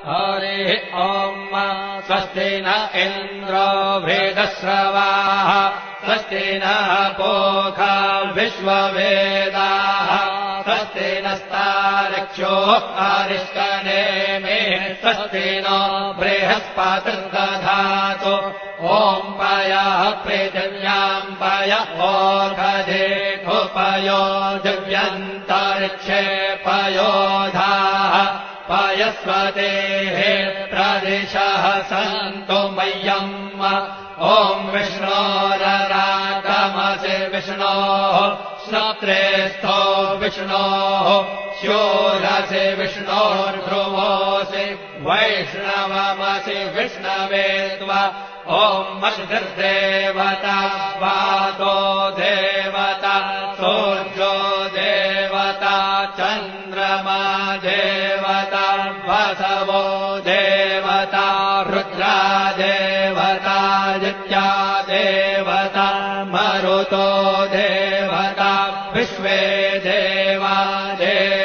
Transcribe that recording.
हरिः ॐ स्वस्ति न इन्द्रो वृद्धश्रवाः स्वस्ति नः पूषा विश्ववेदाः स्वस्ति नस्तार्क्ष्यो अरिष्टनेमिः स्वस्ति नो बृहस्पतिर्दधातु ॐ पयः पृथिव्याम् पय ओषधेषुपयो दिव्यन्तरिक्षे पयोधाः पयस्वतेः प्रदिशः सन्तु मह्यम् ॐ विष्णोररागमसि विष्णोः श्रोत्रेस्थो विष्णोः शूरसि विष्णोर्ध्रुवोऽसि वैष्णवमसि विष्णवे त्वा ॐ मद्भिर्देवता वातो देवता सूर्यो देवता चन्द्रमा देवता वसवो देवता रुद्रा देवता नित्या देवता मरुतो देवता विश्वे देवा देवता